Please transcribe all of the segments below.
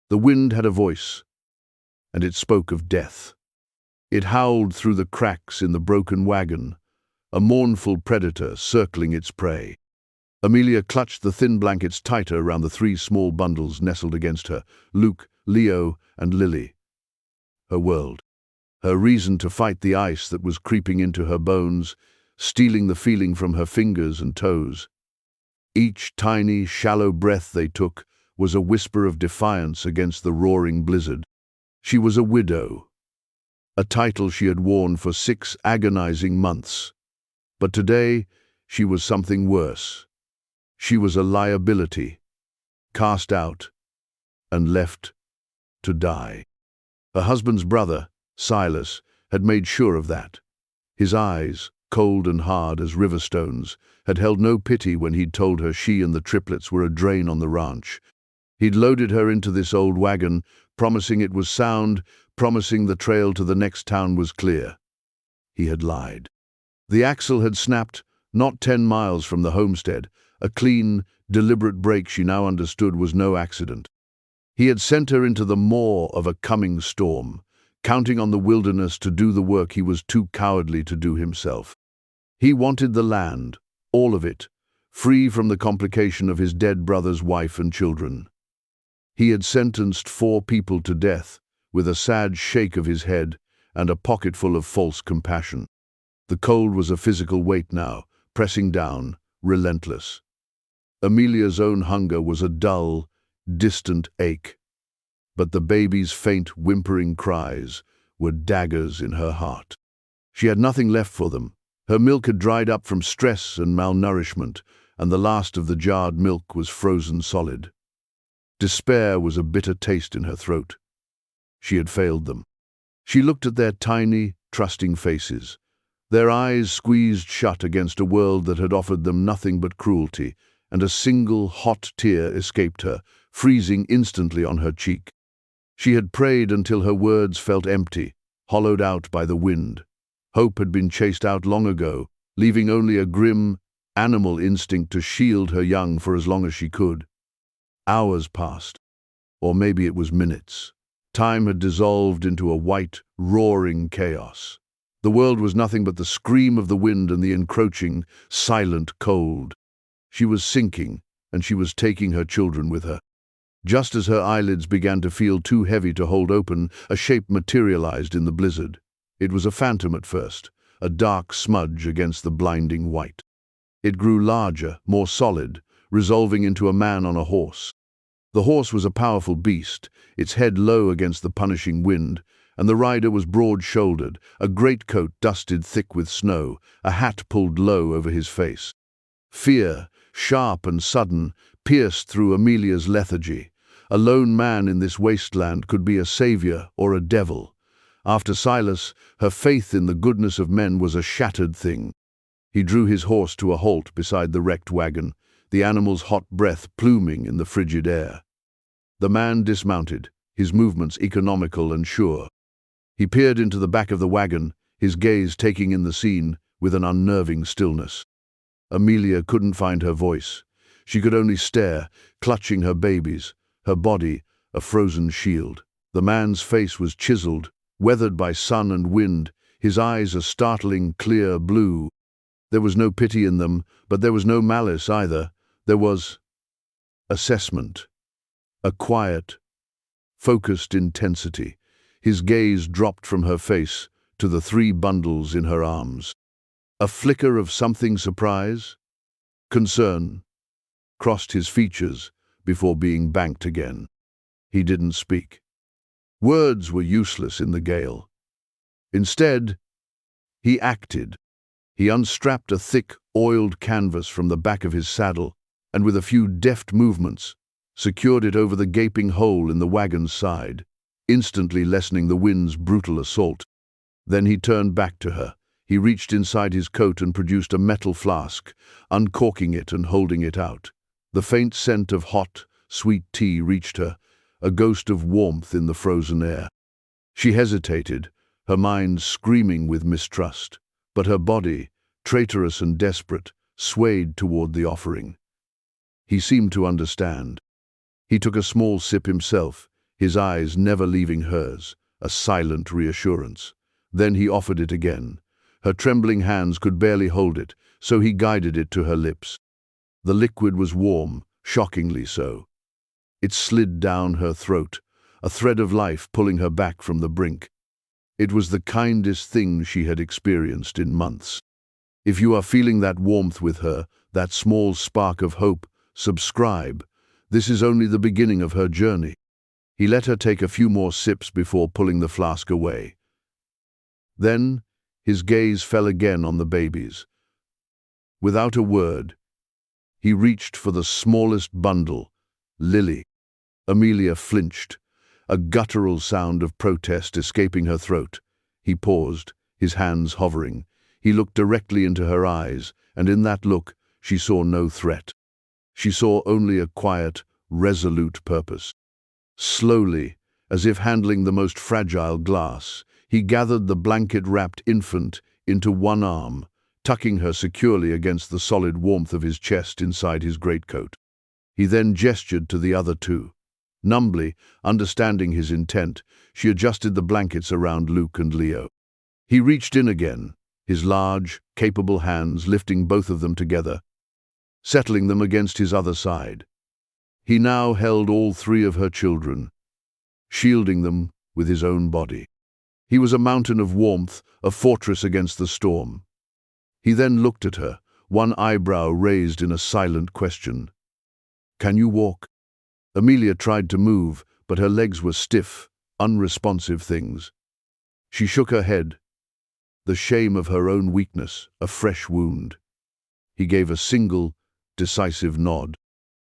The wind had a voice, and it spoke of death. It howled through the cracks in the broken wagon, a mournful predator circling its prey. Amelia clutched the thin blankets tighter around the three small bundles nestled against her: Luke, Leo, and Lily. Her world. Her reason to fight the ice that was creeping into her bones, stealing the feeling from her fingers and toes. Each tiny, shallow breath they took was a whisper of defiance against the roaring blizzard. She was a widow, a title she had worn for 6 agonizing months. But today, she was something worse. She was a liability, cast out and left to die. Her husband's brother, Silas, had made sure of that. His eyes, cold and hard as river stones, had held no pity when he'd told her she and the triplets were a drain on the ranch. He'd loaded her into this old wagon, promising it was sound, promising the trail to the next town was clear. He had lied. The axle had snapped, not 10 miles from the homestead, a clean, deliberate break she now understood was no accident. He had sent her into the maw of a coming storm, counting on the wilderness to do the work he was too cowardly to do himself. He wanted the land, all of it, free from the complication of his dead brother's wife and children. He had sentenced 4 people to death, with a sad shake of his head and a pocketful of false compassion. The cold was a physical weight now, pressing down, relentless. Amelia's own hunger was a dull, distant ache, but the baby's faint, whimpering cries were daggers in her heart. She had nothing left for them. Her milk had dried up from stress and malnourishment, and the last of the jarred milk was frozen solid. Despair was a bitter taste in her throat. She had failed them. She looked at their tiny, trusting faces, their eyes squeezed shut against a world that had offered them nothing but cruelty, and a single hot tear escaped her, freezing instantly on her cheek. She had prayed until her words felt empty, hollowed out by the wind. Hope had been chased out long ago, leaving only a grim, animal instinct to shield her young for as long as she could. Hours passed, or maybe it was minutes. Time had dissolved into a white, roaring chaos. The world was nothing but the scream of the wind and the encroaching, silent cold. She was sinking, and she was taking her children with her. Just as her eyelids began to feel too heavy to hold open, a shape materialized in the blizzard. It was a phantom at first, a dark smudge against the blinding white. It grew larger, more solid, resolving into a man on a horse. The horse was a powerful beast, its head low against the punishing wind, and the rider was broad-shouldered, a greatcoat dusted thick with snow, a hat pulled low over his face. Fear, sharp and sudden, pierced through Amelia's lethargy. A lone man in this wasteland could be a savior or a devil. After Silas, her faith in the goodness of men was a shattered thing. He drew his horse to a halt beside the wrecked wagon, the animal's hot breath pluming in the frigid air. The man dismounted, his movements economical and sure. He peered into the back of the wagon, his gaze taking in the scene with an unnerving stillness. Amelia couldn't find her voice. She could only stare, clutching her babies, her body a frozen shield. The man's face was chiseled, weathered by sun and wind, his eyes a startling, clear blue. There was no pity in them, but there was no malice either. There was assessment, a quiet, focused intensity. His gaze dropped from her face to the 3 bundles in her arms. A flicker of something surprise, concern, crossed his features before being banked again. He didn't speak. Words were useless in the gale. Instead, he acted. He unstrapped a thick, oiled canvas from the back of his saddle, and with a few deft movements, secured it over the gaping hole in the wagon's side, instantly lessening the wind's brutal assault. Then he turned back to her. He reached inside his coat and produced a metal flask, uncorking it and holding it out. The faint scent of hot, sweet tea reached her, a ghost of warmth in the frozen air. She hesitated, her mind screaming with mistrust, but her body, traitorous and desperate, swayed toward the offering. He seemed to understand. He took a small sip himself, his eyes never leaving hers, a silent reassurance. Then he offered it again. Her trembling hands could barely hold it, so he guided it to her lips. The liquid was warm, shockingly so. It slid down her throat, a thread of life pulling her back from the brink. It was the kindest thing she had experienced in months. If you are feeling that warmth with her, that small spark of hope, subscribe. This is only the beginning of her journey. He let her take a few more sips before pulling the flask away. Then, his gaze fell again on the babies. Without a word, he reached for the smallest bundle, Lily. Amelia flinched, a guttural sound of protest escaping her throat. He paused, his hands hovering. He looked directly into her eyes, and in that look, she saw no threat. She saw only a quiet, resolute purpose. Slowly, as if handling the most fragile glass, he gathered the blanket-wrapped infant into one arm, tucking her securely against the solid warmth of his chest inside his greatcoat. He then gestured to the other two. Numbly, understanding his intent, she adjusted the blankets around Luke and Leo. He reached in again, his large, capable hands lifting both of them together, settling them against his other side. He now held all three of her children, shielding them with his own body. He was a mountain of warmth, a fortress against the storm. He then looked at her, one eyebrow raised in a silent question. "Can you walk?" Amelia tried to move, but her legs were stiff, unresponsive things. She shook her head, the shame of her own weakness, a fresh wound. He gave a single, decisive nod.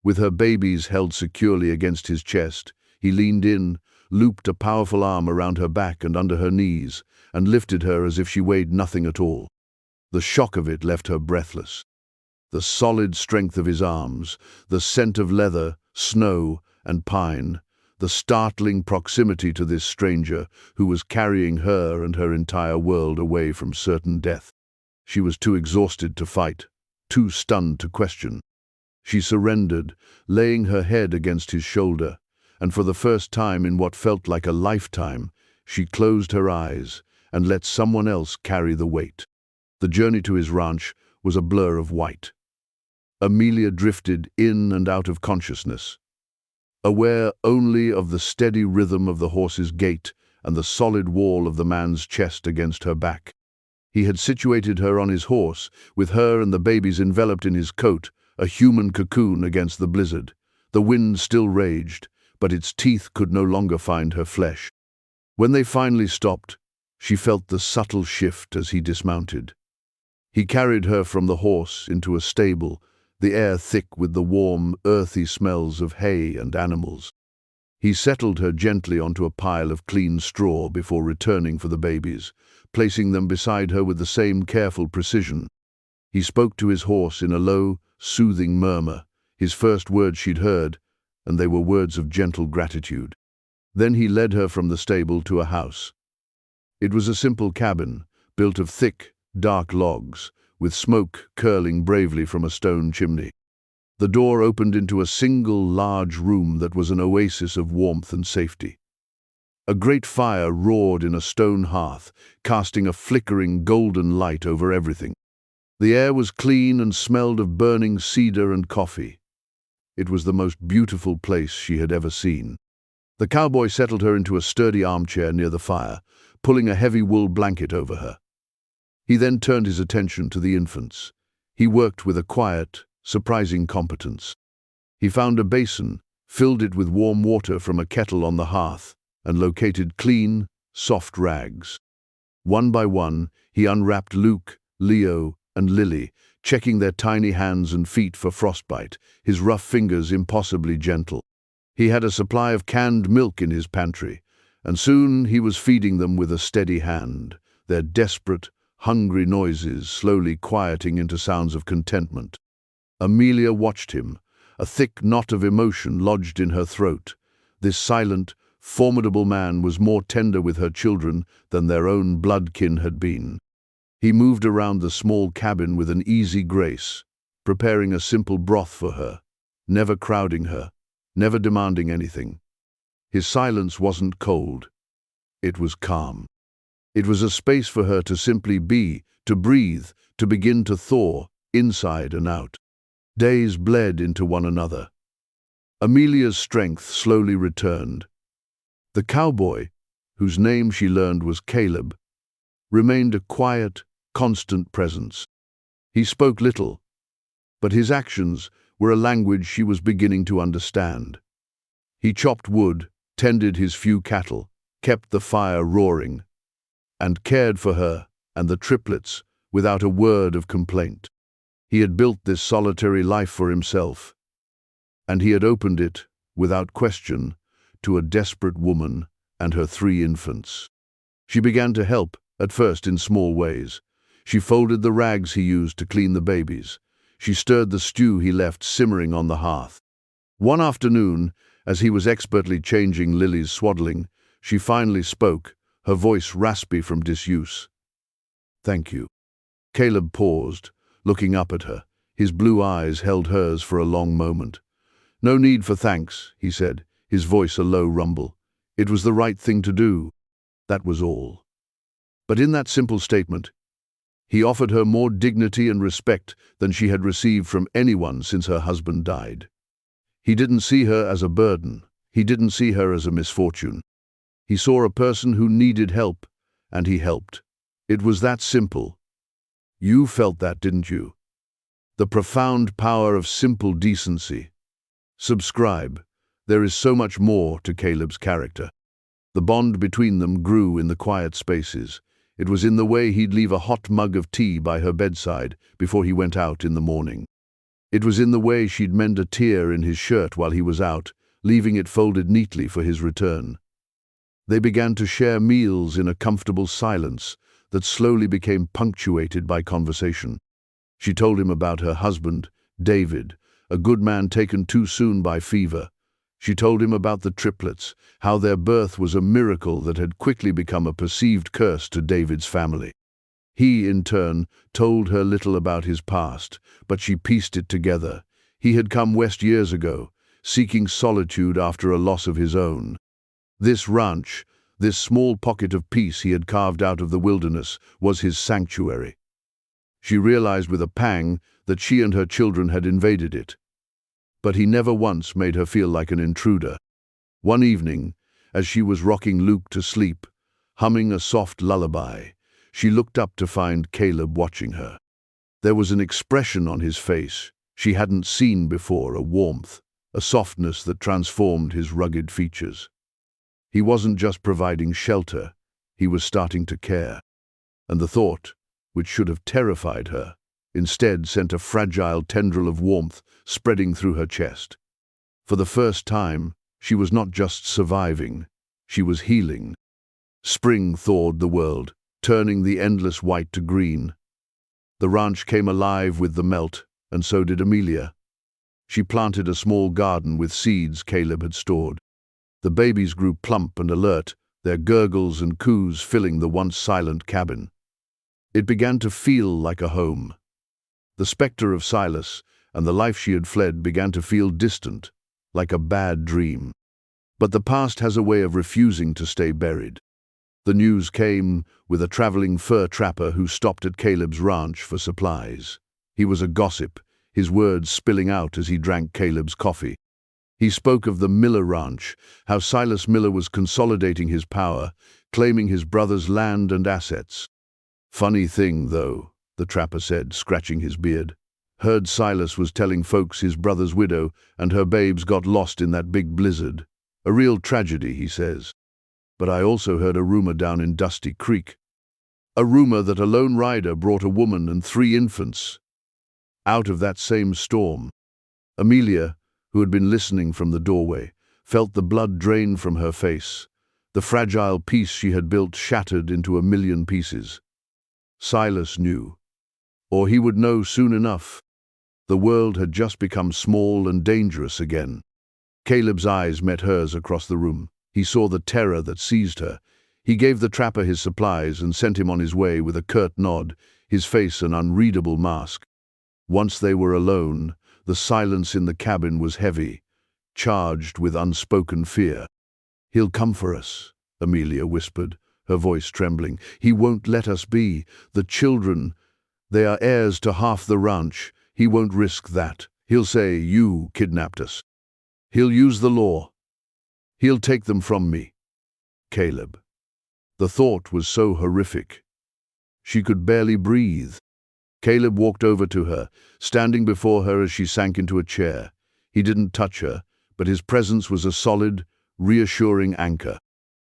With her babies held securely against his chest, he leaned in, looped a powerful arm around her back and under her knees, and lifted her as if she weighed nothing at all. The shock of it left her breathless. The solid strength of his arms, the scent of leather, snow, and pine, the startling proximity to this stranger who was carrying her and her entire world away from certain death. She was too exhausted to fight, too stunned to question. She surrendered, laying her head against his shoulder, and for the first time in what felt like a lifetime, she closed her eyes and let someone else carry the weight. The journey to his ranch was a blur of white. Amelia drifted in and out of consciousness, aware only of the steady rhythm of the horse's gait and the solid wall of the man's chest against her back. He had situated her on his horse, with her and the babies enveloped in his coat, a human cocoon against the blizzard. The wind still raged, but its teeth could no longer find her flesh. When they finally stopped, she felt the subtle shift as he dismounted. He carried her from the horse into a stable, the air thick with the warm, earthy smells of hay and animals. He settled her gently onto a pile of clean straw before returning for the babies, placing them beside her with the same careful precision. He spoke to his horse in a low, soothing murmur, his first words she'd heard, and they were words of gentle gratitude. Then he led her from the stable to a house. It was a simple cabin, built of thick, dark logs, with smoke curling bravely from a stone chimney. The door opened into a single large room that was an oasis of warmth and safety. A great fire roared in a stone hearth, casting a flickering golden light over everything. The air was clean and smelled of burning cedar and coffee. It was the most beautiful place she had ever seen. The cowboy settled her into a sturdy armchair near the fire, pulling a heavy wool blanket over her. He then turned his attention to the infants. He worked with a quiet, surprising competence. He found a basin, filled it with warm water from a kettle on the hearth, and located clean, soft rags. One by one, he unwrapped Luke, Leo, and Lily, checking their tiny hands and feet for frostbite, his rough fingers impossibly gentle. He had a supply of canned milk in his pantry, and soon he was feeding them with a steady hand, their desperate, hungry noises slowly quieting into sounds of contentment. Amelia watched him, a thick knot of emotion lodged in her throat. This silent, formidable man was more tender with her children than their own blood-kin had been. He moved around the small cabin with an easy grace, preparing a simple broth for her, never crowding her, never demanding anything. His silence wasn't cold. It was calm. It was a space for her to simply be, to breathe, to begin to thaw, inside and out. Days bled into one another. Amelia's strength slowly returned. The cowboy, whose name she learned was Caleb, remained a quiet, constant presence. He spoke little, but his actions were a language she was beginning to understand. He chopped wood, tended his few cattle, kept the fire roaring, and cared for her and the triplets without a word of complaint. He had built this solitary life for himself, and he had opened it, without question, to a desperate woman and her 3 infants. She began to help, at first in small ways. She folded the rags he used to clean the babies. She stirred the stew he left simmering on the hearth. One afternoon, as he was expertly changing Lily's swaddling, she finally spoke, her voice raspy from disuse. "Thank you." Caleb paused, looking up at her. His blue eyes held hers for a long moment. "No need for thanks," he said, his voice a low rumble. "It was the right thing to do. That was all." But in that simple statement, he offered her more dignity and respect than she had received from anyone since her husband died. He didn't see her as a burden. He didn't see her as a misfortune. He saw a person who needed help, and he helped. It was that simple. You felt that, didn't you? The profound power of simple decency. Subscribe. There is so much more to Caleb's character. The bond between them grew in the quiet spaces. It was in the way he'd leave a hot mug of tea by her bedside before he went out in the morning. It was in the way she'd mend a tear in his shirt while he was out, leaving it folded neatly for his return. They began to share meals in a comfortable silence that slowly became punctuated by conversation. She told him about her husband, David, a good man taken too soon by fever. She told him about the triplets, how their birth was a miracle that had quickly become a perceived curse to David's family. He, in turn, told her little about his past, but she pieced it together. He had come west years ago, seeking solitude after a loss of his own. This ranch, this small pocket of peace he had carved out of the wilderness, was his sanctuary. She realized with a pang that she and her children had invaded it. But he never once made her feel like an intruder. One evening, as she was rocking Luke to sleep, humming a soft lullaby, she looked up to find Caleb watching her. There was an expression on his face she hadn't seen before, a warmth, a softness that transformed his rugged features. He wasn't just providing shelter, he was starting to care. And the thought, which should have terrified her, instead sent a fragile tendril of warmth spreading through her chest. For the first time, she was not just surviving, she was healing. Spring thawed the world, turning the endless white to green. The ranch came alive with the melt, and so did Amelia. She planted a small garden with seeds Caleb had stored. The babies grew plump and alert, their gurgles and coos filling the once silent cabin. It began to feel like a home. The specter of Silas and the life she had fled began to feel distant, like a bad dream. But the past has a way of refusing to stay buried. The news came with a traveling fur trapper who stopped at Caleb's ranch for supplies. He was a gossip, his words spilling out as he drank Caleb's coffee. He spoke of the Miller Ranch, how Silas Miller was consolidating his power, claiming his brother's land and assets. "Funny thing, though," the trapper said, scratching his beard. "Heard Silas was telling folks his brother's widow and her babes got lost in that big blizzard. A real tragedy, he says. But I also heard a rumor down in Dusty Creek. A rumor that a lone rider brought a woman and 3 infants out of that same storm." Amelia, who had been listening from the doorway, felt the blood drain from her face. The fragile peace she had built shattered into a million pieces. Silas knew, or he would know soon enough. The world had just become small and dangerous again. Caleb's eyes met hers across the room. He saw the terror that seized her. He gave the trapper his supplies and sent him on his way with a curt nod, his face an unreadable mask. Once they were alone, the silence in the cabin was heavy, charged with unspoken fear. "He'll come for us," Amelia whispered, her voice trembling. "He won't let us be. The children, they are heirs to half the ranch. He won't risk that. He'll say, 'You kidnapped us.' He'll use the law. He'll take them from me." Caleb. The thought was so horrific. She could barely breathe. Caleb walked over to her, standing before her as she sank into a chair. He didn't touch her, but his presence was a solid, reassuring anchor.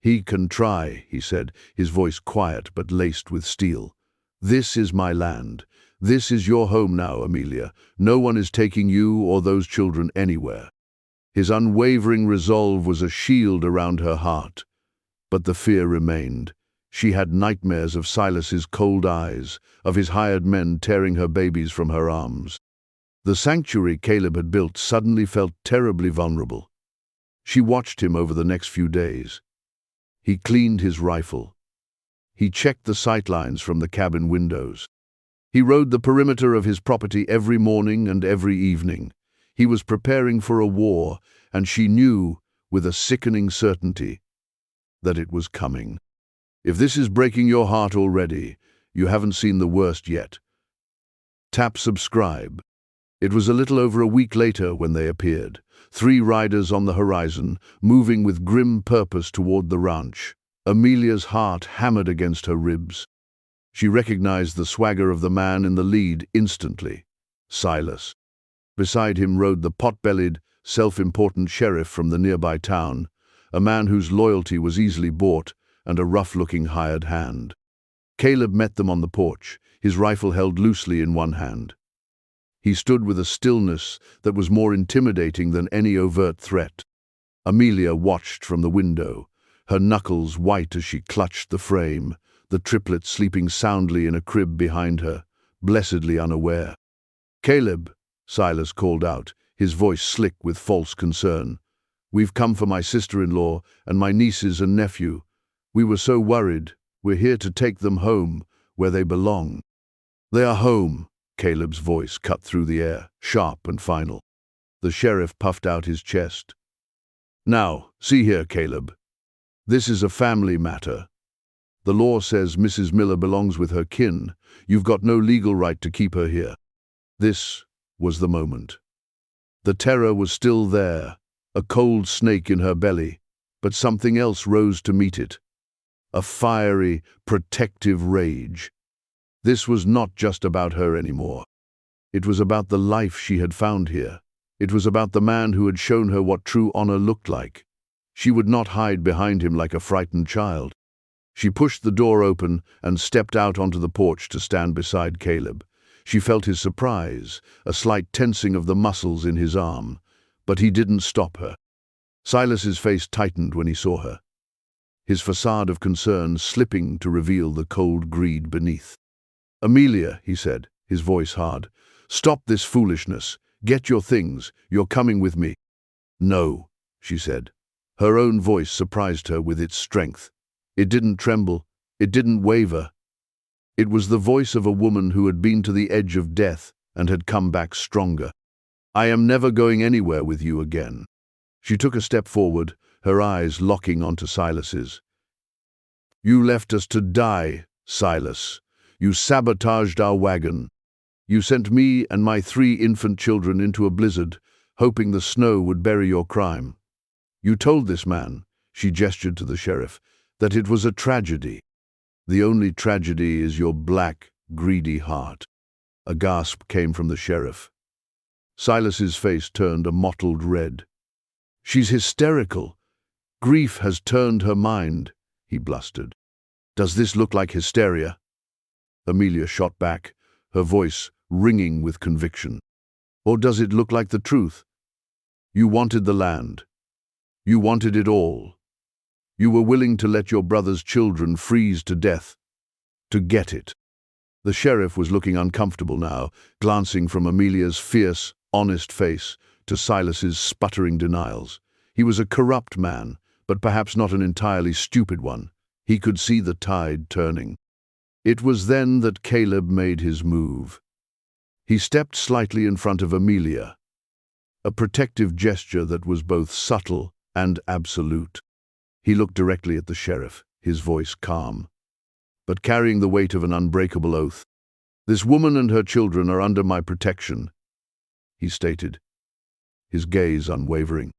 "He can try," he said, his voice quiet but laced with steel. "This is my land. This is your home now, Amelia. No one is taking you or those children anywhere." His unwavering resolve was a shield around her heart. But the fear remained. She had nightmares of Silas's cold eyes, of his hired men tearing her babies from her arms. The sanctuary Caleb had built suddenly felt terribly vulnerable. She watched him over the next few days. He cleaned his rifle. He checked the sightlines from the cabin windows. He rode the perimeter of his property every morning and every evening. He was preparing for a war, and she knew, with a sickening certainty, that it was coming. If this is breaking your heart already, you haven't seen the worst yet. Tap subscribe. It was a little over a week later when they appeared, 3 riders on the horizon, moving with grim purpose toward the ranch. Amelia's heart hammered against her ribs. She recognized the swagger of the man in the lead instantly. Silas. Beside him rode the pot-bellied, self-important sheriff from the nearby town, a man whose loyalty was easily bought, and a rough-looking hired hand. Caleb met them on the porch, his rifle held loosely in one hand. He stood with a stillness that was more intimidating than any overt threat. Amelia watched from the window, her knuckles white as she clutched the frame, the triplets sleeping soundly in a crib behind her, blessedly unaware. "Caleb," Silas called out, his voice slick with false concern. "We've come for my sister-in-law and my nieces and nephew. We were so worried. We're here to take them home, where they belong." "They are home," Caleb's voice cut through the air, sharp and final. The sheriff puffed out his chest. "Now, see here, Caleb. This is a family matter. The law says Mrs. Miller belongs with her kin. You've got no legal right to keep her here." This was the moment. The terror was still there, a cold snake in her belly, but something else rose to meet it. A fiery, protective rage. This was not just about her anymore. It was about the life she had found here. It was about the man who had shown her what true honor looked like. She would not hide behind him like a frightened child. She pushed the door open and stepped out onto the porch to stand beside Caleb. She felt his surprise, a slight tensing of the muscles in his arm, but he didn't stop her. Silas's face tightened when he saw her, his facade of concern slipping to reveal the cold greed beneath. "Amelia," he said, his voice hard, "stop this foolishness. Get your things. You're coming with me." "No," she said. Her own voice surprised her with its strength. It didn't tremble. It didn't waver. It was the voice of a woman who had been to the edge of death and had come back stronger. "I am never going anywhere with you again." She took a step forward, her eyes locking onto Silas's. "You left us to die, Silas. You sabotaged our wagon. You sent me and my 3 infant children into a blizzard, hoping the snow would bury your crime. You told this man," she gestured to the sheriff, "that it was a tragedy. The only tragedy is your black, greedy heart." A gasp came from the sheriff. Silas's face turned a mottled red. "She's hysterical. Grief has turned her mind," he blustered. "Does this look like hysteria?" Amelia shot back, her voice ringing with conviction. "Or does it look like the truth? You wanted the land. You wanted it all. You were willing to let your brother's children freeze to death to get it." The sheriff was looking uncomfortable now, glancing from Amelia's fierce, honest face to Silas's sputtering denials. He was a corrupt man, but perhaps not an entirely stupid one. He could see the tide turning. It was then that Caleb made his move. He stepped slightly in front of Amelia, a protective gesture that was both subtle and absolute. He looked directly at the sheriff, his voice calm, but carrying the weight of an unbreakable oath. "This woman and her children are under my protection," he stated, his gaze unwavering.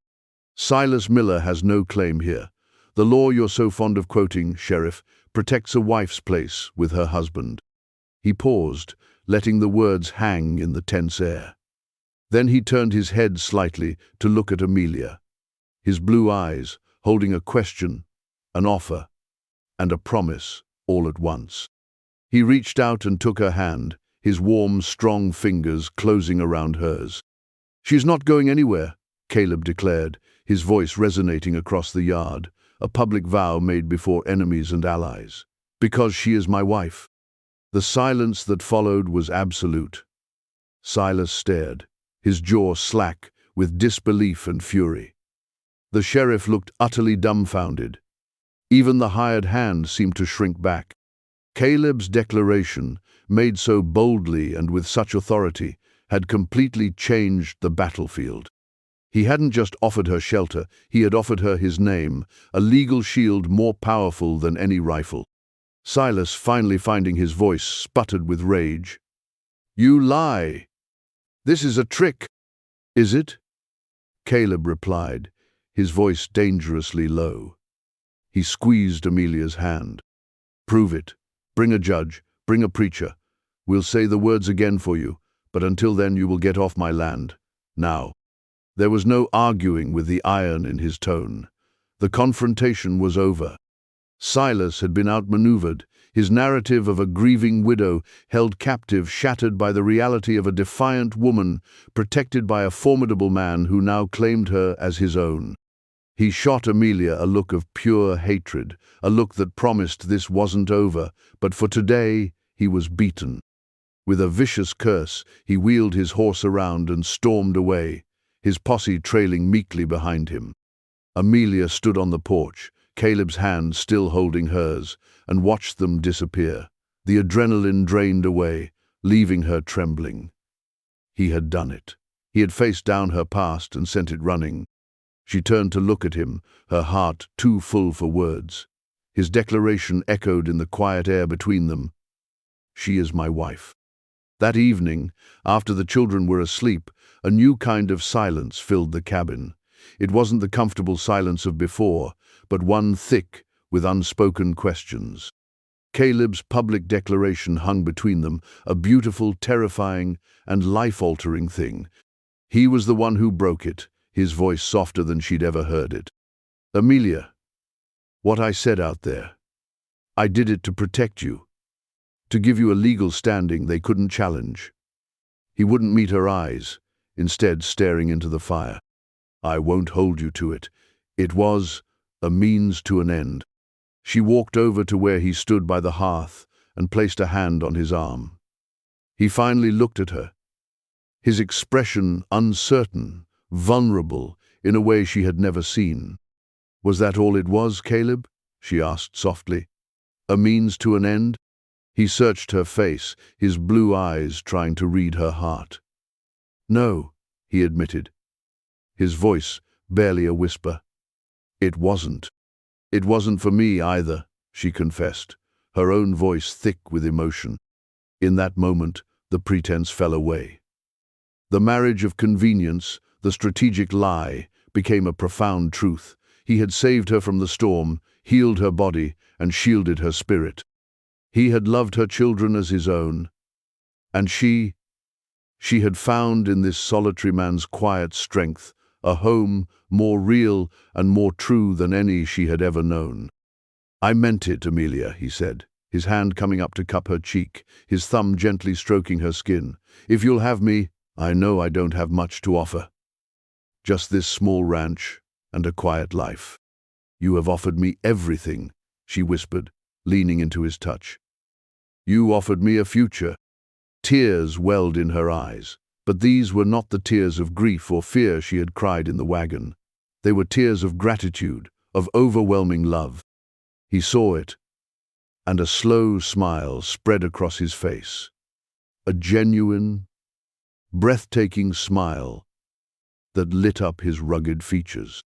"Silas Miller has no claim here. The law you're so fond of quoting, Sheriff, protects a wife's place with her husband." He paused, letting the words hang in the tense air. Then he turned his head slightly to look at Amelia, his blue eyes holding a question, an offer, and a promise all at once. He reached out and took her hand, his warm, strong fingers closing around hers. "She's not going anywhere," Caleb declared, his voice resonating across the yard, a public vow made before enemies and allies. "Because she is my wife." The silence that followed was absolute. Silas stared, his jaw slack with disbelief and fury. The sheriff looked utterly dumbfounded. Even the hired hand seemed to shrink back. Caleb's declaration, made so boldly and with such authority, had completely changed the battlefield. He hadn't just offered her shelter, he had offered her his name, a legal shield more powerful than any rifle. Silas, finally finding his voice, sputtered with rage. "You lie! This is a trick!" "Is it?" Caleb replied, his voice dangerously low. He squeezed Amelia's hand. "Prove it. Bring a judge, bring a preacher. We'll say the words again for you, but until then you will get off my land. Now." There was no arguing with the iron in his tone. The confrontation was over. Silas had been outmaneuvered, his narrative of a grieving widow held captive, shattered by the reality of a defiant woman, protected by a formidable man who now claimed her as his own. He shot Amelia a look of pure hatred, a look that promised this wasn't over, but for today he was beaten. With a vicious curse, he wheeled his horse around and stormed away, his posse trailing meekly behind him. Amelia stood on the porch, Caleb's hand still holding hers, and watched them disappear. The adrenaline drained away, leaving her trembling. He had done it. He had faced down her past and sent it running. She turned to look at him, her heart too full for words. His declaration echoed in the quiet air between them. "She is my wife." That evening, after the children were asleep, a new kind of silence filled the cabin. It wasn't the comfortable silence of before, but one thick with unspoken questions. Caleb's public declaration hung between them, a beautiful, terrifying, and life-altering thing. He was the one who broke it, his voice softer than she'd ever heard it. "Amelia, what I said out there, I did it to protect you, to give you a legal standing they couldn't challenge." He wouldn't meet her eyes, instead staring into the fire. "I won't hold you to it. It was a means to an end." She walked over to where he stood by the hearth and placed a hand on his arm. He finally looked at her, his expression uncertain, vulnerable, in a way she had never seen. "Was that all it was, Caleb?" she asked softly. "A means to an end?" He searched her face, his blue eyes trying to read her heart. "No," he admitted, his voice barely a whisper. "It wasn't. It wasn't for me either," she confessed, her own voice thick with emotion. In that moment, the pretense fell away. The marriage of convenience, the strategic lie, became a profound truth. He had saved her from the storm, healed her body, and shielded her spirit. He had loved her children as his own. And she had found in this solitary man's quiet strength a home more real and more true than any she had ever known. "I meant it, Amelia," he said, his hand coming up to cup her cheek, his thumb gently stroking her skin. "If you'll have me, I know I don't have much to offer. Just this small ranch and a quiet life." "You have offered me everything," she whispered, leaning into his touch. "You offered me a future." Tears welled in her eyes, but these were not the tears of grief or fear she had cried in the wagon. They were tears of gratitude, of overwhelming love. He saw it, and a slow smile spread across his face. A genuine, breathtaking smile that lit up his rugged features.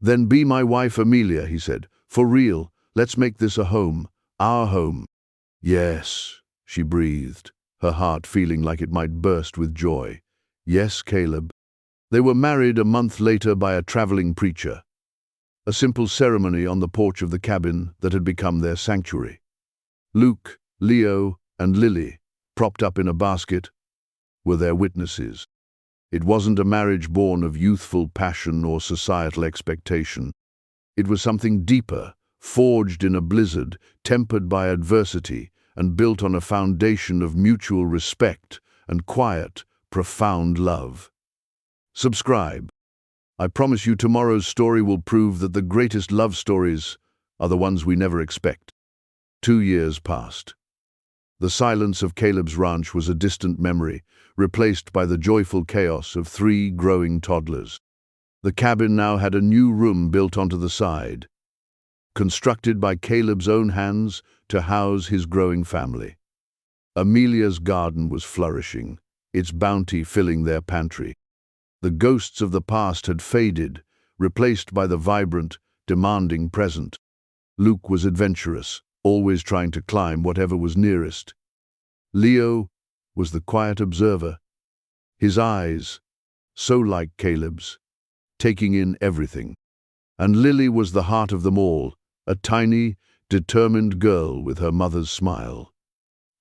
"Then be my wife, Amelia," he said, For real, let's make this a home, our home. Yes, she breathed, her heart feeling like it might burst with joy. Yes, Caleb. They were married a month later by a traveling preacher. A simple ceremony on the porch of the cabin that had become their sanctuary. Luke, Leo, and Lily, propped up in a basket, were their witnesses. It wasn't a marriage born of youthful passion or societal expectation. It was something deeper, forged in a blizzard, tempered by adversity, and built on a foundation of mutual respect and quiet, profound love. Subscribe. I promise you tomorrow's story will prove that the greatest love stories are the ones we never expect. 2 years passed. The silence of Caleb's ranch was a distant memory, replaced by the joyful chaos of 3 growing toddlers. The cabin now had a new room built onto the side, constructed by Caleb's own hands to house his growing family. Amelia's garden was flourishing, its bounty filling their pantry. The ghosts of the past had faded, replaced by the vibrant, demanding present. Luke was adventurous, always trying to climb whatever was nearest. Leo was the quiet observer, his eyes, so like Caleb's, taking in everything. And Lily was the heart of them all, a tiny, determined girl with her mother's smile.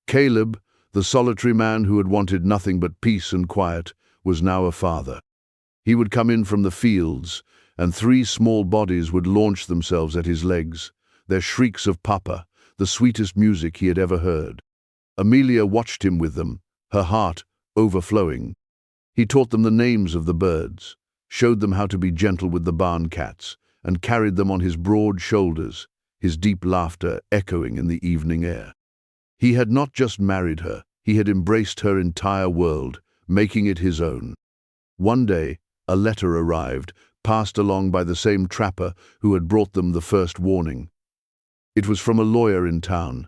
Caleb, the solitary man who had wanted nothing but peace and quiet, was now a father. He would come in from the fields, and 3 small bodies would launch themselves at his legs, their shrieks of "Papa," the sweetest music he had ever heard. Amelia watched him with them, her heart overflowing. He taught them the names of the birds, showed them how to be gentle with the barn cats, and carried them on his broad shoulders, his deep laughter echoing in the evening air. He had not just married her, he had embraced her entire world, making it his own. One day, a letter arrived, passed along by the same trapper who had brought them the first warning. It was from a lawyer in town.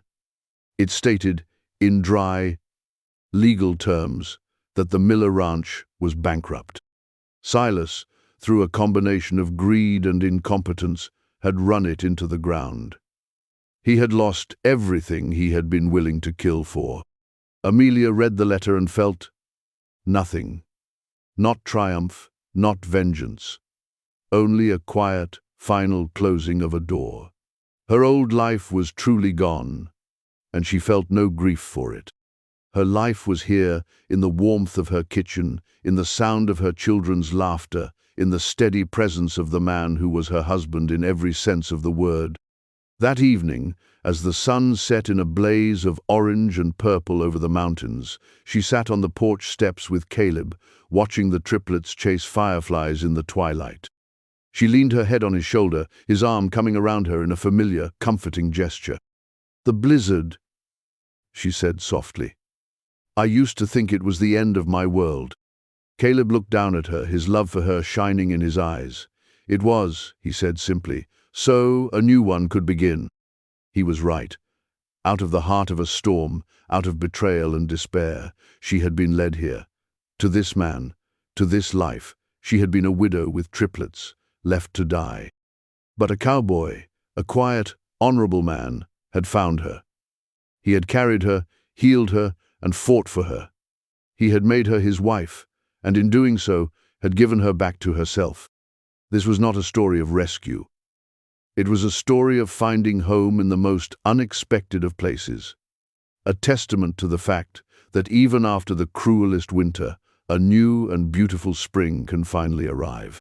It stated, in dry, legal terms, that the Miller Ranch was bankrupt. Silas, through a combination of greed and incompetence, had run it into the ground. He had lost everything he had been willing to kill for. Amelia read the letter and felt nothing. Not triumph, not vengeance. Only a quiet, final closing of a door. Her old life was truly gone, and she felt no grief for it. Her life was here, in the warmth of her kitchen, in the sound of her children's laughter, in the steady presence of the man who was her husband in every sense of the word. That evening, as the sun set in a blaze of orange and purple over the mountains, she sat on the porch steps with Caleb, watching the triplets chase fireflies in the twilight. She leaned her head on his shoulder, his arm coming around her in a familiar, comforting gesture. "The blizzard," she said softly. "I used to think it was the end of my world." Caleb looked down at her, his love for her shining in his eyes. "It was," he said simply, "so a new one could begin." He was right. Out of the heart of a storm, out of betrayal and despair, she had been led here. To this man, to this life, she had been a widow with triplets, left to die. But a cowboy, a quiet, honorable man, had found her. He had carried her, healed her, and fought for her. He had made her his wife, and in doing so, had given her back to herself. This was not a story of rescue. It was a story of finding home in the most unexpected of places. A testament to the fact that even after the cruelest winter, a new and beautiful spring can finally arrive.